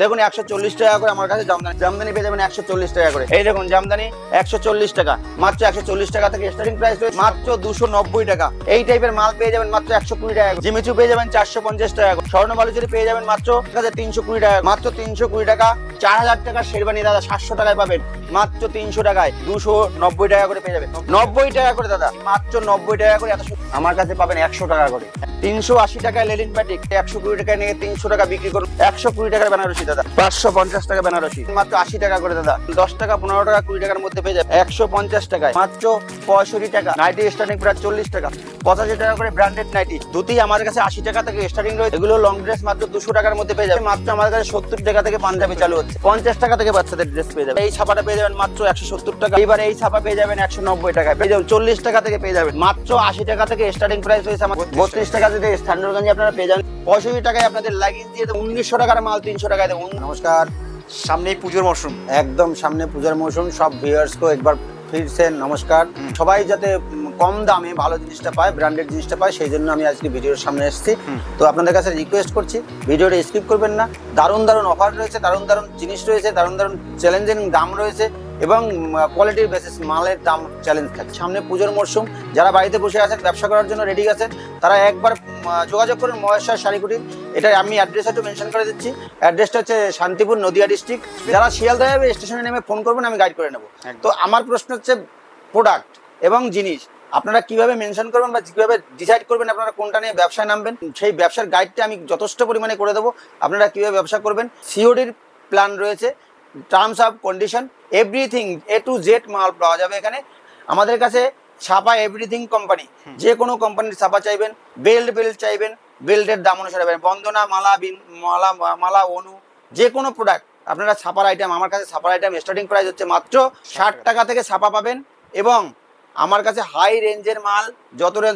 দেখুন 140 টাকা করে আমার কাছে জামদানি পেয়ে যাবেন 140 টাকা করে। এই দেখুন জামদানি 140 টাকা, মাত্র 140 টাকা থেকে স্টার্টিং প্রাইস রয়েছে মাত্র 290 টাকা। এই টাইপের মাল পেয়ে যাবেন মাত্র 120 টাকা। জিমিচু পেয়ে যাবেন 450 টাকা। স্বর্ণ বালুচুরি পেয়ে যাবেন মাত্র 320 টাকা, মাত্র 320 টাকা। 4000 টাকা শেরবানি দাদা 700 টাকায় পাবেন মাত্র 300 টাকায়। 290 টাকা করে পেয়ে যাবেন, 90 টাকা করে দাদা, মাত্র 90 টাকা করে। আমার কাছে পাবেন 100 টাকা করে। 380 টাকায় লেলিন বাটিক 120 টাকায় নিয়ে 300 টাকা বিক্রি করুন। 120 টাকার বেনারসি দাদা, 550 টাকা বেনারসি মাত্র 80 টাকা করে দাদা। 10 টাকা 15 টাকা 20 টাকার মধ্যে পেয়ে যাবে 150 টাকায় মাত্র 65 টাকা। নাইটি স্টার্টিং প্রাইস 40 টাকা। 85 টাকা করে ব্র্যান্ডেড নাইটি ধুতি আমাদের কাছে 80 টাকা থেকে স্টার্টিং রয়েছে। এগুলো লং ড্রেস মাত্র 200 টাকার মধ্যে পেয়ে যাবে। মাত্র আমাদের কাছে 70 টাকা থেকে পাঞ্জাবি চালু হচ্ছে। 50 টাকা থেকে বাচ্চাদের ড্রেস পেয়ে যাবে। এই ছাপাটা পেয়ে যাবেন মাত্র 170 টাকা। এবার এই ছাপা পেয়ে যাবেন 190 টাকায় পেয়ে যাবেন। 40 টাকা থেকে পেয়ে যাবেন মাত্র 80 টাকা থেকে স্টার্টিং প্রাইস রয়েছে আমার। 32 টাকা থেকে স্ট্যান্ডার্ড আপনারা পেয়ে যাবেন। 65 টাকায় আপনাদের লাগিয়ে দিয়ে 1900 টাকার মাল 300 টাকায় দেবো। নমস্কার, সামনেই পুজোর মরশুম, একদম সামনে পূজার মৌসুম। সব ভিউয়ার্সকে একবার ফিরছেন নমস্কার। সবাই যাতে কম দামে ভালো জিনিসটা পায়, ব্র্যান্ডেড জিনিসটা পায়, সেই জন্য আমি আজকে ভিডিওর সামনে এসেছি। তো আপনাদের কাছে রিকোয়েস্ট করছি ভিডিওটা স্কিপ করবেন না। দারুণ দারুণ অফার রয়েছে, দারুণ দারুণ জিনিস রয়েছে, দারুণ দারুণ চ্যালেঞ্জিং দাম রয়েছে এবং কোয়ালিটির বেসিস মালের দাম চ্যালেঞ্জ থাকে। সামনে পুজোর মরশুম, যারা বাড়িতে বসে আছেন ব্যবসা করার জন্য রেডি আছেন তারা একবার যোগাযোগ করুন মহেশ্বর শাড়ি কুটির। এটা আমি অ্যাড্রেস একটু মেনশন করে দিচ্ছি। অ্যাড্রেসটা হচ্ছে শান্তিপুর, নদিয়া ডিস্ট্রিক্ট। যারা শিয়ালদা যাবে স্টেশনে নেমে ফোন করবেন, আমি গাইড করে নেবো। তো আমার প্রশ্ন হচ্ছে প্রোডাক্ট এবং জিনিস আপনারা কিভাবে মেনশন করবেন বা কিভাবে ডিসাইড করবেন আপনারা কোনটা নিয়ে ব্যবসায় নামবেন, সেই ব্যবসার গাইডটা আমি যথেষ্ট পরিমাণে করে দেবো। আপনারা কিভাবে ব্যবসা করবেন, সিওডির প্ল্যান রয়েছে, terms of condition, everything A to Z মাল পাওয়া যাবে এখানে। আমাদের কাছে ছাপা এভরিথিং কোম্পানি, যে কোনো কোম্পানির ছাপা চাইবেন, বেল্ট চাইবেন, বেল্টের দাম অনুসারে পাবেন। বন্দনা, মালা অনু, যে কোনো প্রোডাক্ট আপনারা ছাপার আইটেম, আমার কাছে ছাপার আইটেম স্টার্টিং প্রাইস হচ্ছে মাত্র 60 টাকা থেকে ছাপা পাবেন। এবং আমার কাছে হাই রেঞ্জের মাল,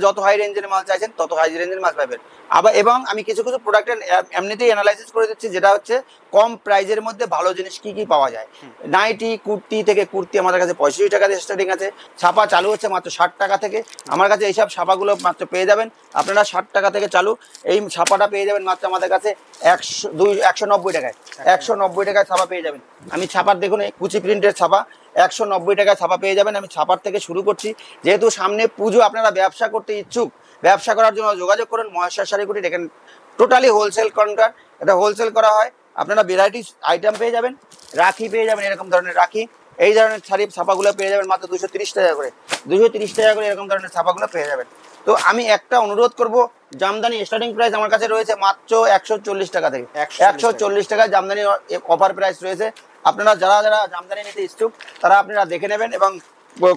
যত হাই রেঞ্জের মাল চাইছেন তত হাই রেঞ্জের মাল পাবেন। আবার এবং আমি কিছু প্রোডাক্টের এমনিতেই অ্যানালাইসিস করে দিচ্ছি, যেটা হচ্ছে কম প্রাইজের মধ্যে ভালো জিনিস কি কি পাওয়া যায়। নাইটি, কুর্তি থেকে কুর্তি আমাদের কাছে 65 টাকা থেকে স্টার্টিং আছে। ছাপা চালু হচ্ছে মাত্র 60 টাকা থেকে। আমার কাছে এইসব ছাপাগুলো মাত্র পেয়ে যাবেন আপনারা 60 টাকা থেকে চালু। এই ছাপাটা পেয়ে যাবেন মাত্র আমাদের কাছে 190 টাকায়। 190 টাকায় ছাপা পেয়ে যাবেন। আমি ছাপার দেখুন এই কুচি প্রিন্টের ছাপা 190 টাকায় ছাপা পেয়ে যাবেন। আমি ছাপার থেকে শুরু করছি, যেহেতু সামনে পুজো, আপনারা ব্যবসা করতে ইচ্ছুক, ব্যবসা করার জন্য যোগাযোগ করুন মহেশ্বর শাড়ি কুটির। এখানে টোটালি হোলসেল কাউন্টার, এটা হোলসেল করা হয়। আপনারা ভ্যারাইটিস আইটেম পেয়ে যাবেন, রাখি পেয়ে যাবেন, এরকম ধরনের রাখি, এই ধরনের শাড়ি ছাপাগুলো পেয়ে যাবেন মাত্র 230 টাকা করে। 230 টাকা করে এরকম ধরনের ছাপাগুলো পেয়ে যাবেন। তো আমি একটা অনুরোধ করব, জামদানি স্টার্টিং প্রাইস আমার কাছে রয়েছে মাত্র 140 টাকা থেকে। 140 টাকায় জামদানি অফার প্রাইস রয়েছে। আপনারা যারা জামদানি নিতে ইচ্ছুক তারা আপনারা দেখে নেবেন এবং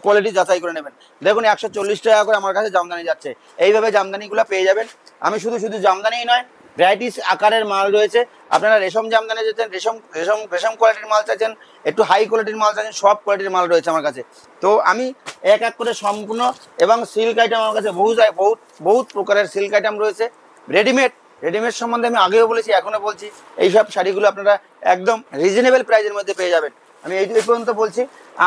কোয়ালিটি যাচাই করে নেবেন। দেখুন 140 টাকা করে আমার কাছে জামদানি যাচ্ছে। এইভাবে জামদানিগুলো পেয়ে যাবেন। আমি শুধু জামদানিই নয়, ভ্যারাইটিস আকারের মাল রয়েছে। আপনারা রেশম জামদানি চাইছেন, রেশম কোয়ালিটির মাল চাইছেন, একটু হাই কোয়ালিটির মাল চাইছেন, সব কোয়ালিটির মাল রয়েছে আমার কাছে। তো আমি এক এক করে সম্পূর্ণ, এবং সিল্ক আইটেম আমার কাছে বহুত প্রকারের সিল্ক আইটেম রয়েছে। রেডিমেড সম্বন্ধে আমি আগেও বলেছি, এখনো বলছি, এইসব শাড়িগুলো আপনারা একদম রিজনেবল প্রাইসের মধ্যে পেয়ে যাবেন। আমি এই পর্যন্ত বলছি।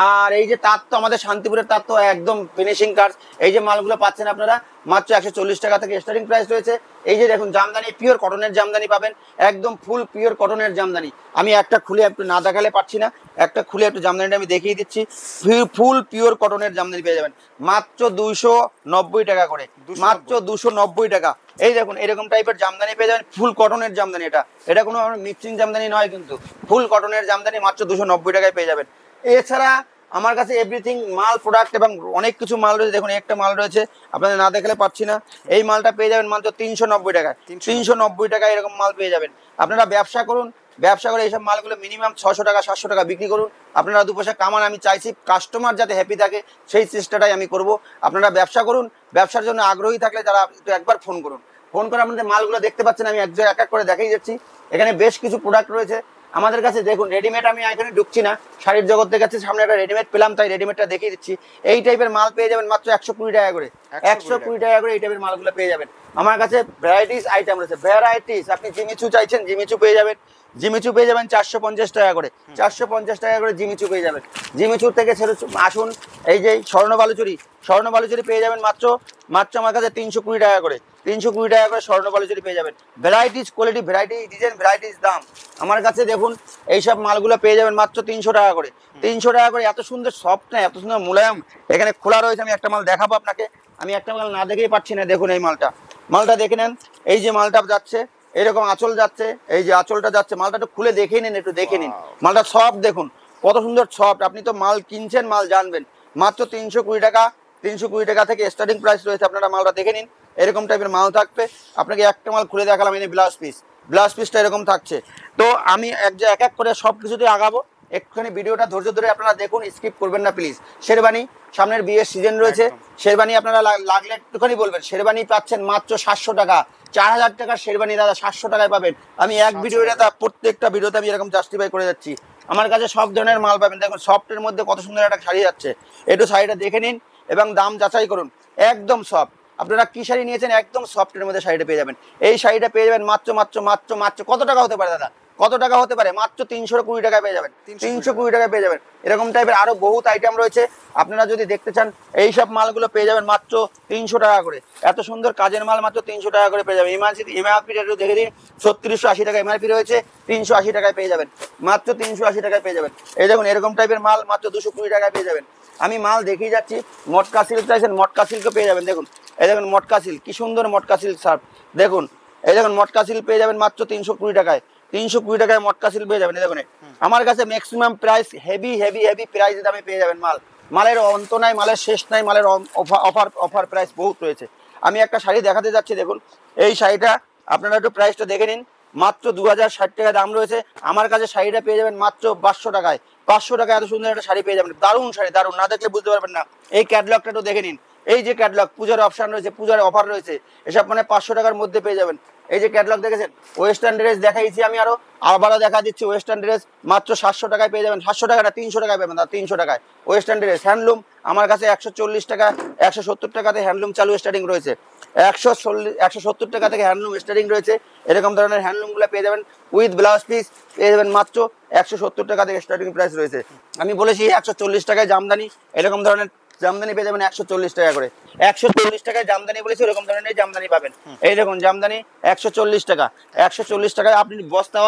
আর এই যে তাঁত, তো আমাদের শান্তিপুরের তাঁত তো একদম ফিনিশিং কাজ। এই যে মালগুলো পাচ্ছেন আপনারা মাত্র 140 টাকা থেকে স্টার্টিং প্রাইস রয়েছে। এই যে দেখুন জামদানি, পিওর কটনের জামদানি পাবেন, একদম ফুল পিওর কটনের জামদানি। আমি একটা খুলে একটু না দেখালে পাচ্ছি না, একটা খুলে একটু জামদানিটা আমি দেখিয়ে দিচ্ছি। ফুল পিওর কটনের জামদানি পেয়ে যাবেন মাত্র 290 টাকা করে, মাত্র 290 টাকা। এই দেখুন এরকম টাইপের জামদানি পেয়ে যাবেন, ফুল কটনের জামদানি। এটা কোনো মিক্সিং জামদানি নয়, কিন্তু ফুল কটনের জামদানি মাত্র 290 টাকায় পেয়ে যাবেন। এছাড়া আমার কাছে এভরিথিং মাল, প্রোডাক্ট এবং অনেক কিছু মাল রয়েছে। দেখুন একটা মাল রয়েছে, আপনাদের না দেখলে পাচ্ছি না। এই মালটা পেয়ে যাবেন মাত্র 390 টাকায়। 390 টাকায় এরকম মাল পেয়ে যাবেন। আপনারা ব্যবসা করুন, ব্যবসা করে এইসব মালগুলো মিনিমাম 600 টাকা 700 টাকা বিক্রি করুন। আপনারা 2 পয়সা কামান। আমি চাইছি কাস্টমার যাতে হ্যাপি থাকে, সেই চেষ্টাটাই আমি করব। আপনারা ব্যবসা করুন, ব্যবসার জন্য আগ্রহী থাকলে যারা একটু একবার ফোন করুন। ফোন করে আপনাদের মালগুলো দেখতে পাচ্ছেন, আমি এক এক করে দেখাই যাচ্ছি। এখানে বেশ কিছু প্রোডাক্ট রয়েছে আমাদের কাছে। দেখুন রেডিমেড, আমি এখানে ঢুকছি না, শাড়ির জগৎ থেকে সামনে একটা রেডিমেড পেলাম, তাই রেডিমেডটা দেখিয়ে দিচ্ছি। এই টাইপের মাল পেয়ে যাবেন মাত্র 120 টাকা করে। 120 টাকা করে এই টাইপের মালগুলো পেয়ে যাবেন। আমার কাছে ভ্যারাইটিস আইটেম রয়েছে, ভ্যারাইটিস। আপনি জিমিচু চাইছেন, জিমিচু পেয়ে যাবেন। জিমিচু পেয়ে যাবেন 450 টাকা করে। 450 টাকা করে জিমিচু পেয়ে যাবেন। জিমিচুর থেকে আসুন, এই যে স্বর্ণ বালুচুরি পেয়ে যাবেন মাত্র আমার কাছে 320 টাকা করে। 320 টাকা করে স্বর্ণপালি চুড়ি পেয়ে যাবেন। Varieties quality, varieties design, varieties দাম। আমার কাছে দেখুন এইসব মালগুলো পেয়ে যাবেন মাত্র 300 টাকা করে। 300 টাকা করে, এত সুন্দর সফট না, এত সুন্দর মোলায়েম। এখানে খোলা রয়েছে, আমি একটা মাল দেখাবো আপনাকে। আমি একটা মাল না দেখেই পাচ্ছি না, দেখুন এই মালটা দেখে নেন। এই যে মালটা যাচ্ছে এরকম আঁচল যাচ্ছে, এই যে আঁচলটা যাচ্ছে, মালটা একটু খুলে দেখে নিন, একটু দেখে নিন মালটা সফট দেখুন কত সুন্দর সফট। আপনি তো মাল কিনছেন, মাল জানবেন। মাত্র 320 টাকা, 320 টাকা থেকে স্টার্টিং প্রাইস রয়েছে। আপনারা মালটা দেখে নিন, এরকম টাইপের মাল থাকবে। আপনাকে একটা মাল খুলে দেখালাম, এই ব্লাউজ পিসটা এরকম থাকছে। তো আমি এক এক করে সব কিছুতে আগাবো। একটুখানি ভিডিওটা ধৈর্য ধরে আপনারা দেখুন, স্কিপ করবেন না প্লিজ। শেরবানি, সামনের বিয়ের সিজন রয়েছে, শেরবানি আপনারা লাগলে একটুখানি বলবেন। শেরবানি পাচ্ছেন মাত্র 700 টাকা, 4000 টাকার শেরবানি দাদা 700 টাকায় পাবেন। আমি এক ভিডিওতে প্রত্যেকটা ভিডিওতে আমি এরকম জাস্টিফাই করে যাচ্ছি। আমার কাছে সব ধরনের মাল পাবেন। দেখুন সফটের মধ্যে কত সুন্দর একটা শাড়ি যাচ্ছে, একটু শাড়িটা দেখে নিন এবং দাম যাচাই করুন। একদম সফট, আপনারা কি শাড়ি নিয়েছেন, একদম সফটের মধ্যে শাড়িটা পেয়ে যাবেন। এই শাড়িটা পেয়ে যাবেন মাত্র মাত্র মাত্র মাত্র কত টাকা হতে পারে দাদা, কত টাকা হতে পারে? মাত্র 320 টাকায় পেয়ে যাবেন। 320 টাকায় পেয়ে যাবেন। এরকম টাইপের আরো বহুত আইটেম রয়েছে, আপনারা যদি দেখতে চান এই সব মালগুলো পেয়ে যাবেন মাত্র 300 টাকা করে। এত সুন্দর কাজের মাল মাত্র 300 টাকা করে পেয়ে যাবেন। এমআরপিটা একটু দেখে দিন, 3680 টাকা এমআরপি রয়েছে, 380 টাকায় পেয়ে যাবেন, মাত্র 380 টাকায় পেয়ে যাবেন। এই দেখুন এরকম টাইপের মাল মাত্র 220 টাকায় পেয়ে যাবেন। আমি মাল দেখিয়ে যাচ্ছি। মটকা সিল্ক চাইছেন, মটকা সিল্কও পেয়ে যাবেন। দেখুন এই দেখুন মটকা সিল্ক, কি সুন্দর মটকা সিল্ক শার্ট। দেখুন এই দেখুন মটকা সিল্ক পেয়ে যাবেন মাত্র 320 টাকায়। 320 টাকায় মটকা সিল্ক পেয়ে যাবেন। এই দেখুন আমার কাছে maximum price heavy heavy heavy প্রাইসে দামে পেয়ে যাবেন মাল। মালের অন্ত নাই, মালের শেষ নাই, মালের অফার প্রাইস বহুত রয়েছে। আমি একটা শাড়ি দেখাতে যাচ্ছি, দেখুন এই শাড়িটা আপনারা একটু প্রাইসটা দেখে নিন। মাত্র 2060 টাকা দাম রয়েছে। আমার কাছে শাড়িটা পেয়ে যাবেন মাত্র 500 টাকায়। 500 টাকায় এত সুন্দর একটা শাড়ি পেয়ে যাবেন। দারুণ শাড়ি, দারুণ, না দেখলে বুঝতে পারবেন না। এই ক্যাটলগটা একটু দেখে নিন। এই যে ক্যাটলগ, পূজার অপশন রয়েছে, পূজার অফার রয়েছে, এসব মানে 500 টাকার মধ্যে পেয়ে যাবেন। এই যে ক্যাটলগ দেখেছেন, ওয়েস্টার্ন ড্রেস দেখাইছি আমি, আবারও দেখা দিচ্ছি ওয়েস্টার্ন ড্রেস মাত্র 700 টাকায় পেয়ে যাবেন। 700 টাকা না, 300 টাকায় পাবেন, 300 টাকায় ওয়েস্টার্ন ড্রেস। হ্যান্ডলুম আমার কাছে 140 টাকা, 170 টাকাতে হ্যান্ডলুম চালু স্টার্টিং রয়েছে। 170 টাকা থেকে হ্যান্ডলুম স্টার্টিং রয়েছে। এরকম ধরনের হ্যান্ডলুমগুলো পেয়ে যাবেন উইথ ব্লাউজ পিস, পেয়ে যাবেন মাত্র 170 টাকা থেকে স্টার্টিং প্রাইস রয়েছে। আমি বলেছি 140 টাকায় জামদানি, এরকম ধরনের জামদানি পেয়ে যাবেন 140 টাকা করে। 140 টাকায় জামদানি বলেছি, এরকম ধরনের জামদানি পাবেন। এই দেখুন জামদানি 140 টাকা। 140 টাকায় আপনি বস্তা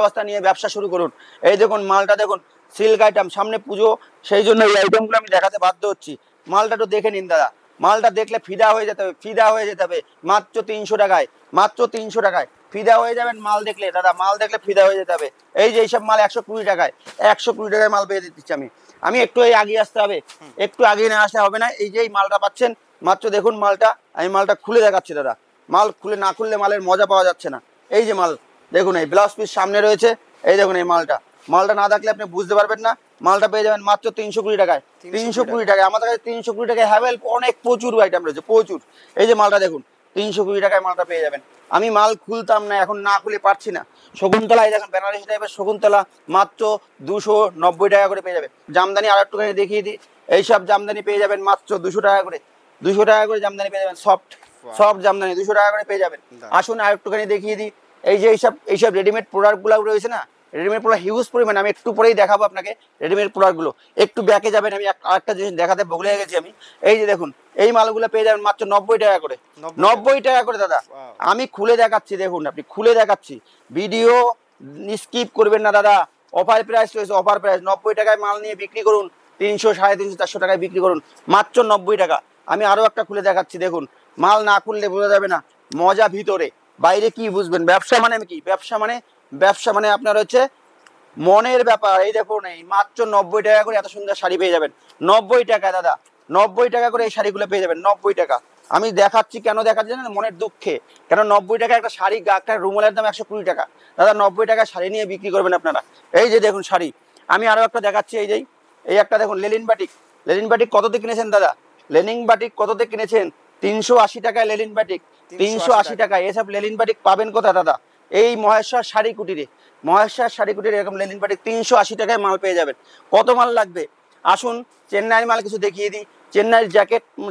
বস্তা নিয়ে ব্যবসা শুরু করুন। এই দেখুন মালটা দেখুন, সিল্ক আইটেম, সামনে পুজো, সেই জন্য এই আইটেমগুলো আমি দেখাতে বাধ্য হচ্ছি। মালটা একটু দেখে নিন দাদা, মালটা দেখলে ফিদা হয়ে যেতে হবে, ফিদা হয়ে যেতে হবে। মাত্র 300 টাকায়, মাত্র 300 টাকায় ফিদা হয়ে যাবেন। মাল দেখলে দাদা, মাল দেখলে ফিদা হয়ে যেতে হবে। এই যে এইসব মাল 120 টাকায়, 120 টাকায় মাল পেয়ে দিচ্ছি আমি একটু আগিয়ে আসতে হবে, একটু আগিয়ে না আসলে হবে না। এই যে এই মালটা পাচ্ছেন মাত্র, দেখুন মালটা, আমি মালটা খুলে দেখাচ্ছি দাদা। মাল খুলে না খুললে মালের মজা পাওয়া যাচ্ছে না। এই যে মাল দেখুন, এই ব্লাউজ পিস সামনে রয়েছে। এই দেখুন এই মালটা না দেখলে আপনি বুঝতে পারবেন না। মালটা পেয়ে যাবেন মাত্র 320 টাকায়। 320 টাকায় আমাদের কাছে 320 টাকায় হ্যাভেল অনেক প্রচুর আইটেম রয়েছে, প্রচুর। এই যে মালটা দেখুন, 320 টাকায় মালটা পেয়ে যাবেন। আমি মাল খুলতাম না, এখন না খুলে পারছি না। শকুন্তলা, এই দেখেন বেনারসি টাইপের শকুন্তলা মাত্র 290 টাকা করে পেয়ে যাবেন। জামদানি আর একটুখানি দেখিয়ে দিই, এইসব জামদানি পেয়ে যাবেন মাত্র 200 টাকা করে। 200 টাকা করে জামদানি পেয়ে যাবেন, সফট জামদানি 200 টাকা করে পেয়ে যাবেন। আসুন আর একটুখানি দেখিয়ে দিই, এই যে এইসব রেডিমেড প্রোডাক্টগুলো রয়েছে না, রেডিমেড প্রোডাক্ট হিউজ পরিমাণে। আমি একটু পরেই দেখাবো আপনাকে রেডিমেড প্রোডাক্টগুলো। একটু ব্যাকে যাবেন, আমি আরেকটা জিনিস দেখাতে ভুলে গেছি আমি। এই যে দেখুন এই মালগুলো পেয়ে যাবেন মাত্র 90 টাকা করে। 90 টাকা করে দাদা, আমি খুলে দেখাচ্ছি, দেখুন আপনি খুলে দেখাচ্ছি, ভিডিও স্কিপ করবেন না দাদা। অফার প্রাইস রয়েছে, অফার প্রাইস। 90 টাকায় মাল নিয়ে বিক্রি করুন, 300, 350, 400 টাকায় বিক্রি করুন, মাত্র 90 টাকা। আমি আরো একটা খুলে দেখাচ্ছি, দেখুন মাল না খুললে বোঝা যাবে না মজা ভিতরে, বাইরে কি বুঝবেন। ব্যবসা মানে কি, ব্যবসা মানে আপনার হচ্ছে মনের ব্যাপার। এই দেখুন এই মাত্র 90 টাকা করে এত সুন্দর শাড়ি পেয়ে যাবেন। 90 টাকা দাদা, 90 টাকা করে এই শাড়িগুলো পেয়ে যাবেন। 90 টাকা আমি দেখাচ্ছি, কেন দেখাচ্ছি জানেন? মনের দুঃখে। কেন 90 টাকা একটা শাড়ি, একটা রুমালের দাম 120 টাকা দাদা। 90 টাকা শাড়ি নিয়ে বিক্রি করবেন আপনারা। এই যে দেখুন শাড়ি, আমি আরো একটা দেখাচ্ছি। এই একটা দেখুন লেলিন বাটিক কততে কিনেছেন দাদা? লেনিন বাটিক কততে কিনেছেন? 380 টাকায় লেলিন বাটিক, 380 টাকায়। এসব লেলিন বাটিক পাবেন কোথায় দাদা? এই মহেশ্বর শাড়ি কুটিরে এরকম লেনিন বাটিক 380 টাকায় মাল পেয়ে যাবেন। কত মাল লাগবে আসুন, চেন্নাইয়ের মাল কিছু দেখিয়ে দিই। চেন্নাইয়ের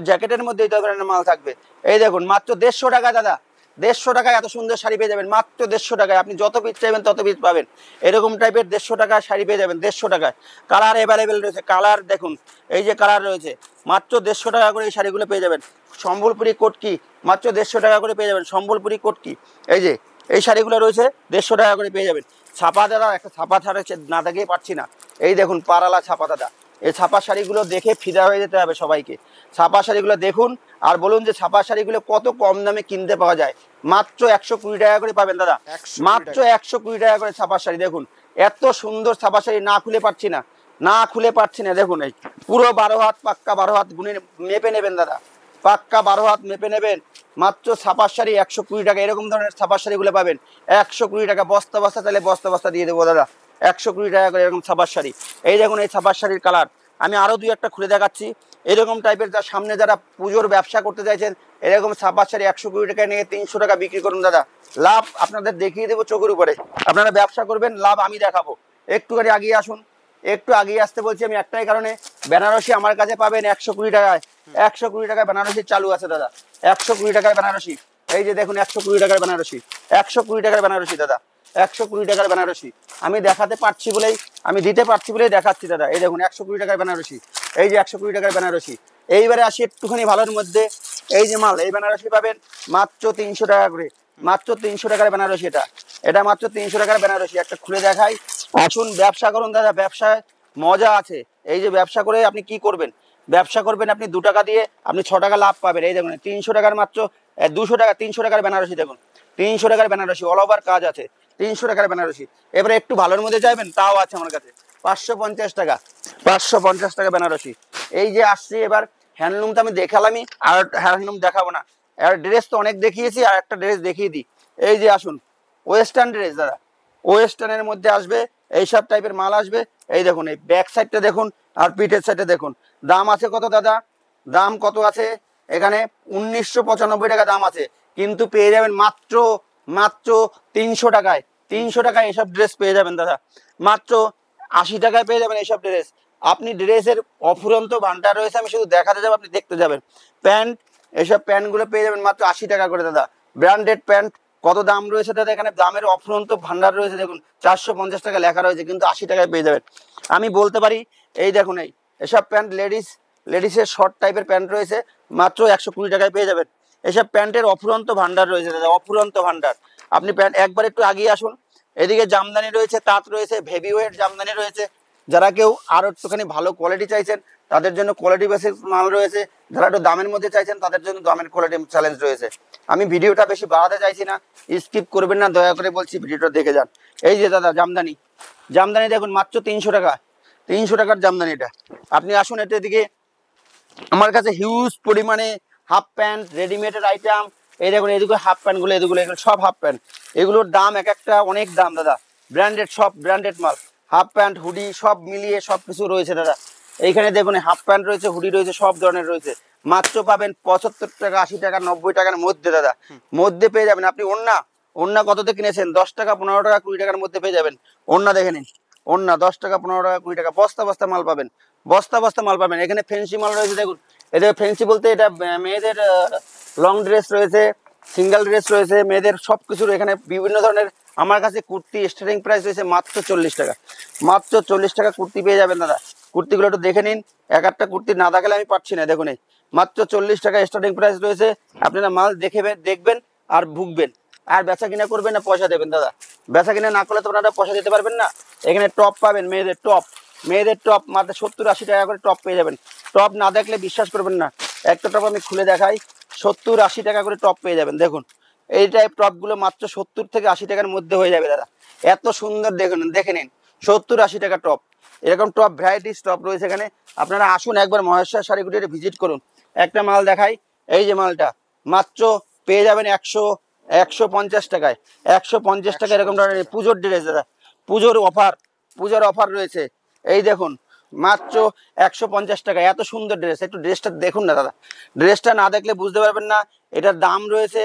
জ্যাকেটের মধ্যে এই ধরনের মাল থাকবে। এই দেখুন মাত্র 150 টাকা দাদা, 150 টাকায় এত সুন্দর শাড়ি পেয়ে যাবেন, মাত্র 150 টাকায়। আপনি যত পিস চাইবেন তত পিস পাবেন। এরকম টাইপের 150 টাকায় শাড়ি পেয়ে যাবেন, 150 টাকায়। কালার অ্যাভেলেবেল রয়েছে, কালার দেখুন, এই যে কালার রয়েছে, মাত্র 150 টাকা করে এই শাড়িগুলো পেয়ে যাবেন। সম্বলপুরি কোটকি মাত্র 150 টাকা করে পেয়ে যাবেন, সম্বলপুরি কোটকি। এই যে এই শাড়িগুলো রয়েছে 150 টাকা করে পেয়ে যাবেন। ছাপা দাদা, একটা ছাপা ছাড়া না দেখিয়ে পাচ্ছি না, এই দেখুন পারালা ছাপা দাদা। এই ছাপা শাড়িগুলো দেখে ফিদা হয়ে যেতে হবে সবাইকে। ছাপা শাড়িগুলো দেখুন আর বলুন যে ছাপা শাড়িগুলো কত কম দামে কিনতে পাওয়া যায়। মাত্র 120 টাকা করে পাবেন দাদা, মাত্র 120 টাকা করে ছাপা শাড়ি। দেখুন এত সুন্দর ছাপা শাড়ি, না খুলে পাচ্ছি না, না খুলে পাচ্ছি না। দেখুন এই পুরো 12 হাত, পাক্কা 12 হাত গুনে মেপে নেবেন দাদা, পাক্কা 12 হাত মেপে নেবেন। মাত্র ছাপার শাড়ি 120 টাকা। এরকম ধরনের ছাপার শাড়িগুলো পাবেন 120 টাকা। বস্তা বস্তা তাহলে বস্তা বস্তা দিয়ে দেবো দাদা, 120 টাকা করে এরকম ছাপার শাড়ি। এই দেখুন এই ছাপার শাড়ির কালার আমি আরো দুই একটা খুলে দেখাচ্ছি। এরকম টাইপের যার সামনে যারা পুজোর ব্যবসা করতে চাইছেন, এরকম ছাপার শাড়ি 120 টাকায় নিয়ে 300 টাকা বিক্রি করুন দাদা। লাভ আপনাদের দেখিয়ে দেবো চোখের উপরে, আপনারা ব্যবসা করবেন, লাভ আমি দেখাবো। একটুখানি আগিয়ে আসুন, একটু আগিয়ে আসতে বলছি আমি একটাই কারণে, বেনারসি আমার কাছে পাবেন 120 টাকায়। 120 টাকায় বেনারসি চালু আছে দাদা, 120 টাকায় বেনারসি। এই যে দেখুন 120 টাকার বেনারসি, 120 টাকার বেনারসি দাদা, 120 টাকার বেনারসি। আমি দেখাতে পারছি বলেই, আমি দিতে পারছি বলেই দেখাচ্ছি দাদা। এই দেখুন 120 টাকার বেনারসি, এই যে 120 টাকার বেনারসি। এইবারে আসি একটুখানি ভালোর মধ্যে, এই যে মাল, এই বেনারসি পাবেন মাত্র 300 টাকা করে, মাত্র 300 টাকার বেনারসি। এটা মাত্র 300 টাকার বেনারসি। একটা খুলে দেখাই, আসুন ব্যবসা করুন দাদা, ব্যবসায় মজা আছে। এই যে ব্যবসা করে আপনি কি করবেন, ব্যবসা করবেন আপনি 2 টাকা দিয়ে আপনি 6 টাকা লাভ পাবেন। এই দেখুন 300 টাকার মাত্র 200 টাকা, 300 টাকার বেনারসি। দেখুন 300 টাকার বেনারসি, অল ওভার কাজ আছে, 300 টাকার বেনারসি। এবারে একটু ভালোর মধ্যে চাইবেন, তাও আছে আমার কাছে 550 টাকা, 550 টাকা বেনারসি। এই যে আসছি এবার হ্যান্ডলুম তো আমি দেখালামই, আর হ্যান্ডলুম দেখাবো না। আর ড্রেস তো অনেক দেখিয়েছি, আর একটা ড্রেস দেখিয়ে দিই। এই যে আসুন ওয়েস্টার্ন ড্রেস দাদা, ওয়েস্টার্নের মধ্যে আসবে এইসব টাইপের মাল আসবে। এই দেখুন এই ব্যাক সাইডটা দেখুন আর পিঠের সাইডটা দেখুন। দাম আছে কত দাদা, দাম কত আছে এখানে? 1995 টাকা দাম আছে, কিন্তু পেয়ে যাবেন মাত্র মাত্র 300 টাকায়। 300 টাকায় এসব ড্রেস পেয়ে যাবেন দাদা, মাত্র 80 টাকায় পেয়ে যাবেন এইসব ড্রেস। আপনি ড্রেসের অফুরন্ত ভান্ডার রয়েছে, আমি শুধু দেখাতে যাবো, আপনি দেখতে যাবেন। প্যান্ট, এইসব প্যান্টগুলো পেয়ে যাবেন মাত্র 80 টাকা করে দাদা। ব্র্যান্ডেড প্যান্ট কত দাম রয়েছে দাদা, এখানে দামের অফুরন্ত ভান্ডার রয়েছে। দেখুন 450 টাকা লেখা রয়েছে, কিন্তু 80 টাকায় পেয়ে যাবেন। আমি বলতে পারি এই দেখুন এসব প্যান্ট লেডিসের শর্ট টাইপের প্যান্ট রয়েছে, মাত্র 120 টাকায় পেয়ে যাবেন। এসব প্যান্টের অফুরন্ত ভান্ডার রয়েছে দাদা, অফুরন্ত ভান্ডার। আপনি প্যান্ট একবার একটু আগিয়ে আসুন। এদিকে জামদানি রয়েছে, তাঁত রয়েছে, হেভি ওয়েট জামদানি রয়েছে। যারা কেউ আরো একটুখানি ভালো কোয়ালিটি চাইছেন তাদের জন্য কোয়ালিটি বেসিস মাল রয়েছে। যারা একটু দামের মধ্যে চাইছেন তাদের জন্য দামের কোয়ালিটি চ্যালেঞ্জ রয়েছে। আমি ভিডিওটা বেশি বাড়াতে চাইছি না, স্কিপ করবেন না, দয়া করে বলছি ভিডিওটা দেখে যান। এই যে দাদা জামদানি, জামদানি দেখুন মাত্র 300 টাকা, 300 টাকার জামদানিটা। আপনি আসুন এটার দিকে, আমার কাছে হিউজ পরিমাণে হাফ প্যান্ট রেডিমেডের আইটেম। এই দেখুন এদিকে হাফ প্যান্টগুলো, এগুলো সব হাফ প্যান্ট। এগুলোর দাম এক একটা অনেক দাম দাদা, ব্র্যান্ডেড, সব ব্র্যান্ডেড মাল। হাফ প্যান্ট হুডি সব মিলিয়ে সব কিছু রয়েছে দাদা। এইখানে দেখুন হাফ প্যান্ট রয়েছে, হুডি রয়েছে, সব ধরনের রয়েছে। মাত্র পাবেন 75 টাকা, 80 টাকা, 90 টাকার মধ্যে দাদা, মধ্যে পেয়ে যাবেন। আপনি ওন্না, ওন্না কততে কিনেছেন? 10 টাকা, 15 টাকা, 20 টাকার মধ্যে পেয়ে যাবেন। ওন্না দেখে নিন, ওন্না 10 টাকা, 15 টাকা, 20 টাকা, বস্তা বস্তা মাল পাবেন, বস্তা বস্তা মাল পাবেন। এখানে ফ্যান্সি মাল রয়েছে দেখুন, এটা ফ্যান্সি বলতে এটা মেয়েদের লং ড্রেস রয়েছে, সিঙ্গেল ড্রেস রয়েছে, মেয়েদের সব কিছুর এখানে বিভিন্ন ধরনের। আমার কাছে কুর্তি স্টার্টিং প্রাইস রয়েছে মাত্র 40 টাকা, মাত্র 40 টাকা কুর্তি পেয়ে যাবেন দাদা। কুর্তিগুলো একটু দেখে নিন, এক একটা কুর্তি না দেখালে আমি পাচ্ছি না। দেখুন এই মাত্র 40 টাকা স্টার্টিং প্রাইস রয়েছে। আপনারা মাল দেখবেন আর ভুগবেন, আর বেচা কিনা করবেন না পয়সা দেবেন দাদা। বেচা কিনা না করলে তো আপনারা পয়সা দিতে পারবেন না। এখানে টপ পাবেন, মেয়েদের টপ, মেয়েদের টপ মাত্র 70-80 টাকা করে টপ পেয়ে যাবেন। টপ না দেখলে বিশ্বাস করবেন না। একটা টপ আমি খুলে দেখাই, 70-80 টাকা করে টপ পেয়ে যাবেন। দেখুন এই টাইপ টপগুলো মাত্র 70 থেকে 80 টাকার মধ্যে হয়ে যাবে দাদা। এত সুন্দর দেখুন, দেখে নিন 70-80 টাকা টপ। এরকম টপ ভ্যারাইটিস টপ রয়েছে এখানে। আপনারা আসুন একবার মহেশ্বর শাড়িগুটিতে ভিজিট করুন। একটা মাল দেখাই, এই যে মালটা মাত্র পেয়ে যাবেন 150 টাকায়, 150 টাকা। এরকম ধরনের পুজোর ড্রেস দাদা, পুজোর অফার রয়েছে। এই দেখুন মাত্র 150 টাকা, এত সুন্দর ড্রেস। একটু ড্রেসটা দেখুন না দাদা, ড্রেসটা না দেখলে বুঝতে পারবেন না। এটার দাম রয়েছে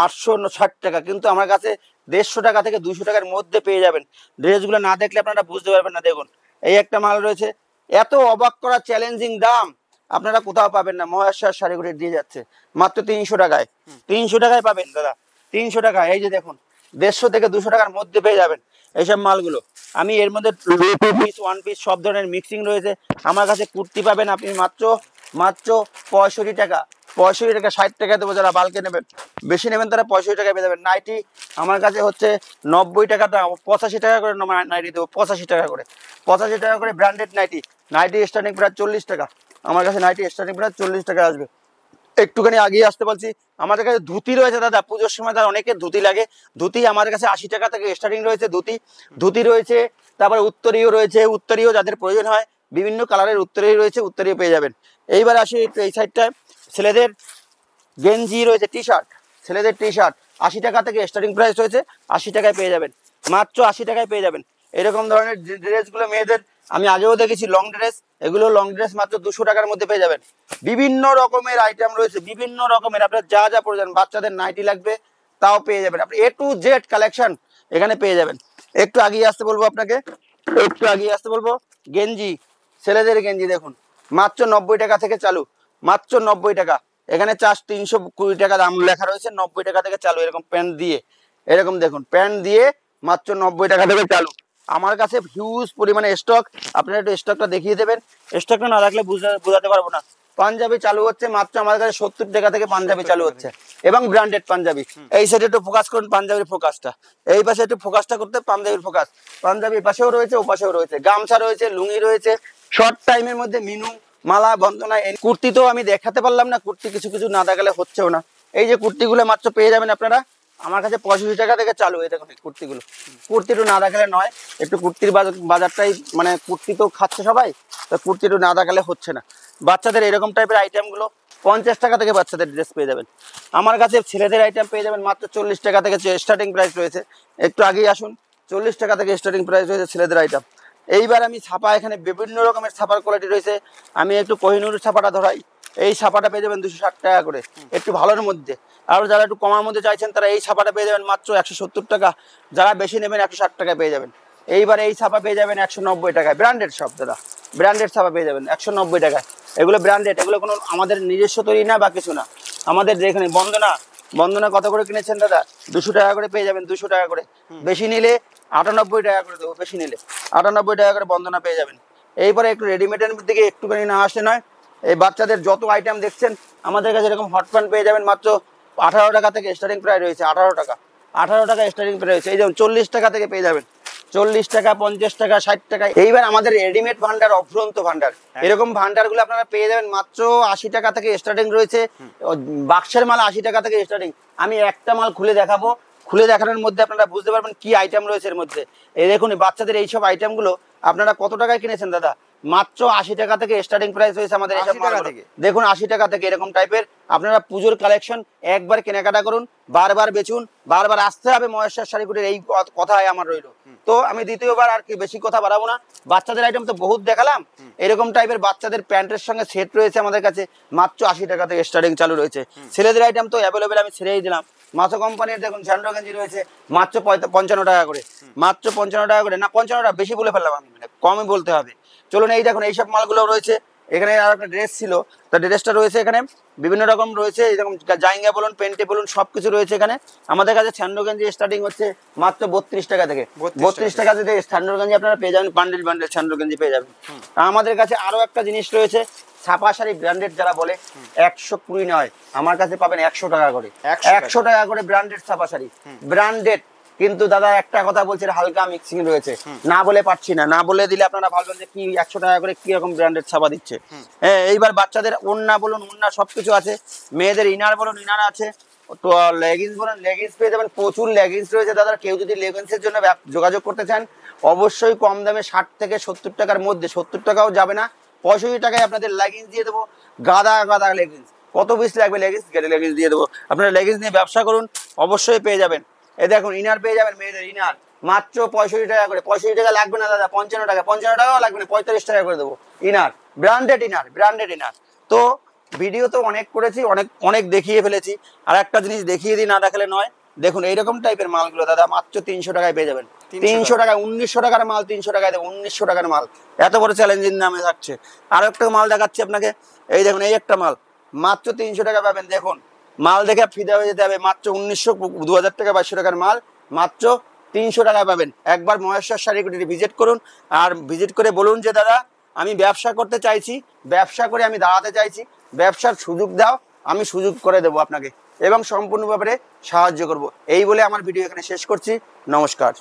860 টাকা, কিন্তু আমার কাছে 150 টাকা থেকে 200 টাকার মধ্যে পেয়ে যাবেন। ড্রেসগুলো না দেখলে আপনারা বুঝতে পারবেন না। দেখুন এই একটা মাল রয়েছে, এত অবাক করা চ্যালেঞ্জিং দাম আপনারা কোথাও পাবেন না। মহেশ্বর শাড়িগুলি দিয়ে যাচ্ছে মাত্র 300 টাকায়, 300 টাকায় পাবেন দাদা। 300 টাকা। এই যে দেখুন 150 থেকে 200 টাকার মধ্যে পেয়ে যাবেন এইসব মালগুলো। আমি এর মধ্যে 2 পিস 1 পিস সব ধরনের মিক্সিং রয়েছে আমার কাছে। কুর্তি পাবেন আপনি মাত্র 65 টাকা, 65 টাকা, 60 টাকা দেবো। যারা বালকে নেবেন, বেশি নেবেন তারা 65 টাকা পেয়ে যাবেন। নাইটি আমার কাছে হচ্ছে 90 টাকা, 85 টাকা করে নাইটি দেবো, 85 টাকা করে, 85 টাকা করে ব্র্যান্ডেড নাইটি। নাইটি স্টার্টিং প্রায় 40 টাকা আমার কাছে, নাইটি স্টার্টিং প্রায় 40 টাকা আসবে। একটুখানি আগিয়ে আসতে বলছি, আমাদের কাছে ধুতি রয়েছে দাদা। পুজোর সময় তার অনেকের ধুতি লাগে। ধুতি আমাদের কাছে 80 টাকা থেকে স্টার্টিং রয়েছে। ধুতি রয়েছে, তারপরে উত্তরীয় রয়েছে। উত্তরীয় যাদের প্রয়োজন হয়, বিভিন্ন কালারের উত্তরীয় রয়েছে, উত্তরীয় পেয়ে যাবেন। এইবার আসি একটু এই সাইডটায়, ছেলেদের গেঞ্জি রয়েছে, টি শার্ট, ছেলেদের টি শার্ট 80 টাকা থেকে স্টার্টিং প্রাইস রয়েছে, 80 টাকায় পেয়ে যাবেন, মাত্র 80 টাকায় পেয়ে যাবেন। এরকম ধরনের ড্রেসগুলো মেয়েদের আমি আগেও দেখেছি, লং ড্রেস, এগুলো লং ড্রেস মাত্র 200 টাকার মধ্যে পেয়ে যাবেন। বিভিন্ন রকমের আইটেম রয়েছে, বিভিন্ন রকমের, আপনার যা যা প্রয়োজন, বাচ্চাদের নাইটি লাগবে তাও পেয়ে যাবেন আপনি। A to Z কালেকশন এখানে পেয়ে যাবেন। একটু আগিয়ে আসতে বলবো আপনাকে, একটু আগিয়ে আসতে বলবো। গেঞ্জি, ছেলেদের গেঞ্জি দেখুন মাত্র 90 টাকা থেকে চালু, মাত্র 90 টাকা। এখানে 320 টাকা দাম লেখা রয়েছে, 90 টাকা থেকে চালু। এরকম প্যান্ট দিয়ে, এরকম দেখুন প্যান্ট দিয়ে মাত্র 90 টাকা থেকে চালু। আমার কাছে হিউজ পরিমাণে স্টক, আপনারা একটু স্টকটা দেখিয়ে দেবেন। স্টকটা না রাখলে বোঝাতে পারবো না। পাঞ্জাবি চালু হচ্ছে মাত্র আমার কাছে 70 টাকা থেকে পাঞ্জাবি চালু হচ্ছে, এবং ব্র্যান্ডেড পাঞ্জাবি। এই সাইডে একটু ফোকাস করুন, পাঞ্জাবির ফোকাসটা এই পাশে একটু ফোকাসটা করতে, পাঞ্জাবির ফোকাস। পাঞ্জাবি পাশেও রয়েছে, ও পাশেও রয়েছে, গামছা রয়েছে, লুঙ্গি রয়েছে। শর্ট টাইমের মধ্যে মিনু, মালা, বন্দনা। কুর্তি তো আমি দেখাতে পারলাম না, কুর্তি কিছু কিছু না দেখালে হচ্ছেও না। এই যে কুর্তিগুলো মাত্র পেয়ে যাবেন আপনারা আমার কাছে 65 টাকা থেকে চালু। এই দেখুন কুর্তিগুলো, কুর্তি একটু না দেখালে নয়, একটু কুর্তির বাজারটাই, মানে কুর্তি তো খাচ্ছে সবাই, তো কুর্তি একটু না দেখালে হচ্ছে না। বাচ্চাদের এরকম টাইপের আইটেমগুলো 50 টাকা থেকে বাচ্চাদের ড্রেস পেয়ে যাবেন আমার কাছে। ছেলেদের আইটেম পেয়ে যাবেন মাত্র 40 টাকা থেকে স্টার্টিং প্রাইস রয়েছে। একটু আগেই আসুন, 40 টাকা থেকে স্টার্টিং প্রাইস রয়েছে ছেলেদের আইটেম। এইবার আমি ছাপা, এখানে বিভিন্ন রকমের ছাপার কোয়ালিটি রয়েছে। আমি একটু কোহিনুর ছাপাটা ধরাই। এই ছাপাটা পেয়ে যাবেন 260 টাকা করে, একটু ভালোর মধ্যে। আর যারা একটু কমার মধ্যে চাইছেন তারা এই ছাপাটা পেয়ে যাবেন মাত্র 170 টাকা। যারা বেশি নেবেন 160 টাকায় পেয়ে যাবেন। এইবার এই ছাপা পেয়ে যাবেন 190 টাকায়, ব্র্যান্ডেড সব দাদা, ব্র্যান্ডেড ছাপা পেয়ে যাবেন 190 টাকায়। এগুলো ব্র্যান্ডেড, এগুলো কোনো আমাদের নিজস্ব তৈরি না বা কিছু না। আমাদের যেখানে বন্দনা কত করে কিনেছেন দাদা? 200 টাকা করে পেয়ে যাবেন, 200 টাকা করে। বেশি নিলে 98 টাকা করে দেবো, বেশি নিলে 98 টাকা করে বন্দনা পেয়ে যাবেন। এইবারে একটু রেডিমেডের দিকে একটুখানি না আসলে নয়। এই বাচ্চাদের যত আইটেম দেখছেন আমাদের কাছে, এরকম হট প্যান্ট পেয়ে যাবেন মাত্র 18 টাকা থেকে স্টার্টিং প্রাইস রয়েছে, 18 টাকা, 18 টাকা স্টার্টিং প্রাইস রয়েছে। এই যেমন 40 টাকা থেকে পেয়ে যাবেন, 40 টাকা, 50 টাকা, 60 টাকা। এইবার আমাদের রেডিমেড ভান্ডার, অফুরন্ত ভান্ডার, এরকম ভান্ডারগুলো আপনারা পেয়ে যাবেন মাত্র 80 টাকা থেকে স্টার্টিং রয়েছে। বাক্সের মাল 80 টাকা থেকে স্টার্টিং। আমি একটা মাল খুলে দেখাবো, খুলে দেখানোর মধ্যে আপনারা বুঝতে পারবেন কি আইটেম রয়েছে এর মধ্যে। এই দেখুন বাচ্চাদের এইসব আইটেমগুলো আপনারা কত টাকায় কিনেছেন দাদা? মাত্র 80 টাকা থেকে স্টার্টিং প্রাইস হয়েছে আমাদের এইসব মাল থেকে। দেখুন 80 টাকা থেকে এরকম টাইপের আপনারা পুজোর কালেকশন একবার কেনাকাটা করুন, বারবার বেচুন, বারবার আসতে হবে মহেশ্বর শাড়িকুটির, এই কথাই আমার রইল। তো আমি দ্বিতীয়বার আর কি বেশি কথা বাড়াবো না। বাচ্চাদের আইটেম তো বহুত দেখালাম, এরকম টাইপের বাচ্চাদের প্যান্টের সঙ্গে সেট রয়েছে আমাদের কাছে, মাত্র 80 টাকা থেকে স্টার্টিং চালু রয়েছে। ছেলেদের আইটেম তো অ্যাভেলেবেল, আমি ছেড়েই দিলাম। মাছো কোম্পানির দেখুন স্যান্ডো গেঞ্জি রয়েছে মাত্র 55 টাকা করে, মাত্র 55 টাকা করে। না 55 টাকা বেশি বলে ফেললাম আমি, কমই বলতে হবে। চলুন এই দেখুন এইসব মালগুলো রয়েছে। এখানে আর একটা ড্রেস ছিল, তো ড্রেসটা রয়েছে এখানে বিভিন্ন রকম রয়েছে, এরকম জাইঙ্গা বলুন, পেন্টে বলুন, সবকিছু রয়েছে এখানে। আমাদের কাছে স্যান্ডো গেঞ্জি স্টার্টিং হচ্ছে মাত্র 32 টাকা থেকে, 32 টাকা থেকে স্যান্ডো গেঞ্জি আপনারা পেয়ে যাবেন, বান্ডেল বান্ডেল স্যান্ডো গেঞ্জি পেয়ে যাবেন। আমাদের কাছে আরো একটা জিনিস রয়েছে, ছাপা শাড়ি ব্র্যান্ডেড যারা বলে 120 নয়, আমার কাছে পাবেন 100 টাকা করে, 100 টাকা করে ব্র্যান্ডেড ছাপা শাড়ি, ব্র্যান্ডেড। কিন্তু দাদা একটা কথা বলছে, হালকা মিক্সিং রয়েছে, না বলে পারছি না, না বলে দিলে আপনারা ভাববেন যে কি 100 টাকা করে কি রকম ব্র্যান্ডেড ছাপা দিচ্ছে। হ্যাঁ, এইবার বাচ্চাদের ওড়না বলুন, ওড়না সবকিছু আছে। মেয়েদের ইনার বলুন, ইনার আছে। তো লেগিংস বলুন, লেগিংস পেয়ে যাবেন, প্রচুর লেগিংস রয়েছে দাদা। কেউ যদি লেগিংসের জন্য যোগাযোগ করতে চান, অবশ্যই কম দামে 60 থেকে 70 টাকার মধ্যে, 70 টাকাও যাবে না, 65 টাকায় আপনাদের লেগিংস দিয়ে দেবো। গাদা গাদা লেগিংস, কত পিস লাগবে লেগিংস, লেগিংস দিয়ে দেবো। আপনারা লেগিংস নিয়ে ব্যবসা করুন, অবশ্যই পেয়ে যাবেন। এই দেখুন ইনার পেয়ে যাবেন, মেয়েদের ইনার মাত্র 65 টাকা করে। 65 টাকা লাগবে না দাদা, 55 টাকা, 55 টাকাও লাগবে না, 45 টাকা করে দেবো inner, branded inner, branded inner. তো ভিডিও তো অনেক করেছি, অনেক অনেক দেখিয়ে ফেলেছি। আর একটা জিনিস দেখিয়ে দিই, না দেখালে নয়। দেখুন এইরকম টাইপের মালগুলো দাদা মাত্র 300 টাকায় পেয়ে যাবেন, 300 টাকায়। 1900 টাকার মাল 300 টাকায় দেবো, 1900 টাকার মাল, এত বড় চ্যালেঞ্জিং নামে থাকছে। আরো একটা মাল দেখাচ্ছি আপনাকে, এই দেখুন এই একটা মাল মাত্র 300 টাকা পাবেন। দেখুন মাল দেখে ফিদা হয়ে যেতে হবে। মাত্র 1900 2000 টাকা 2200 টাকার মাল মাত্র 300 টাকায় পাবেন। একবার মহেশ্বর শাড়ি কুটিরে ভিজিট করুন, আর ভিজিট করে বলুন যে দাদা আমি ব্যবসা করতে চাইছি, ব্যবসা করে আমি দাঁড়াতে চাইছি, ব্যবসার সুযোগ দাও, আমি সুযোগ করে দেবো আপনাকে এবং সম্পূর্ণ ব্যাপারে সাহায্য করব। এই বলে আমার ভিডিও এখানে শেষ করছি। নমস্কার।